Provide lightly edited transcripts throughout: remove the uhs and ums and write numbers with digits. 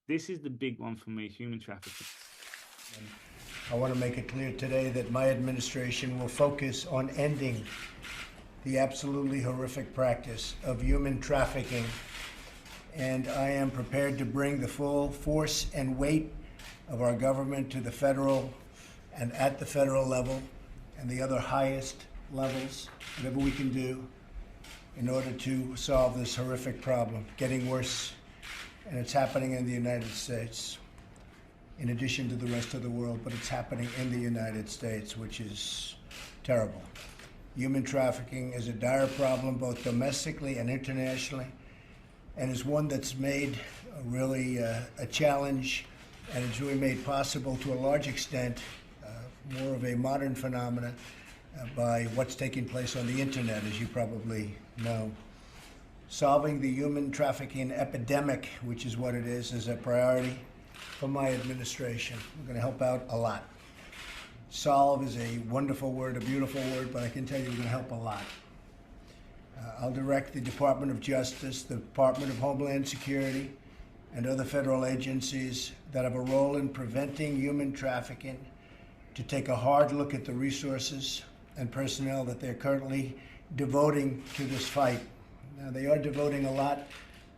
This is the big one for me, human trafficking. I want to make it clear today that my administration will focus on ending the absolutely horrific practice of human trafficking, and I am prepared to bring the full force and weight of our government to the federal and at the federal level and the other highest levels, whatever we can do in order to solve this horrific problem, getting worse, and it's happening in the United States, in addition to the rest of the world, but it's happening in the United States, which is terrible. Human trafficking is a dire problem, both domestically and internationally, and is one that's made really a challenge, and it's really made possible to a large extent more of a modern phenomenon by what's taking place on the internet, as you probably know. Solving the human trafficking epidemic, which is what it is a priority for my administration. We're going to help out a lot. Solve is a wonderful word, a beautiful word, but I can tell you we're going to help a lot. I'll direct the Department of Justice, the Department of Homeland Security, and other federal agencies that have a role in preventing human trafficking to take a hard look at the resources and personnel that they're currently devoting to this fight. Now, they are devoting a lot,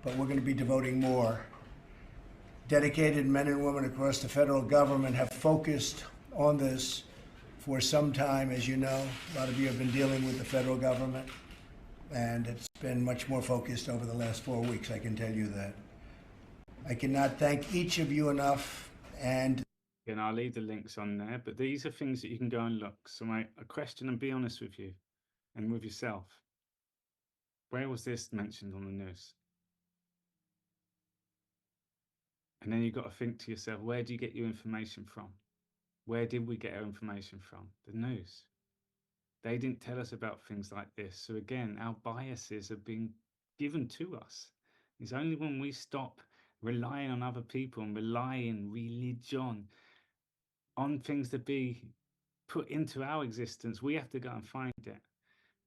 but we're going to be devoting more. Dedicated men and women across the federal government have focused on this for some time. As you know, a lot of you have been dealing with the federal government, and it's been much more focused over the last 4 weeks, I can tell you that. I cannot thank each of you enough, and Again, I'll leave the links on there, but these are things that you can go and look. So a question, and be honest with you and with yourself. Where was this mentioned on the news? And then you've got to think to yourself, where do you get your information from? Where did we get our information from? The news. They didn't tell us about things like this. So again, our biases have been given to us. It's only when we stop relying on other people and relying religion on things to be put into our existence, we have to go and find it.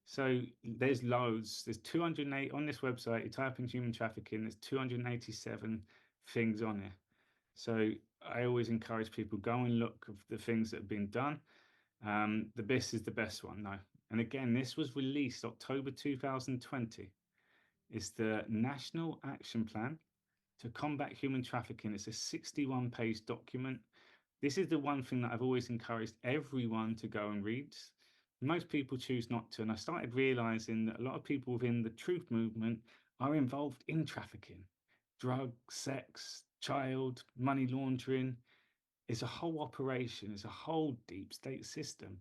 So there's loads. There's 208 on this website. You type in human trafficking, there's 287 things on it. So I always encourage people, go and look of the things that have been done. This is the best one, no. And again, this was released October 2020. It's the National Action Plan to Combat Human Trafficking. It's a 61-page document. This is the one thing that I've always encouraged everyone to go and read. Most people choose not to. And I started realizing that a lot of people within the truth movement are involved in trafficking. Drugs, sex, child, money laundering. It's a whole operation. It's a whole deep state system.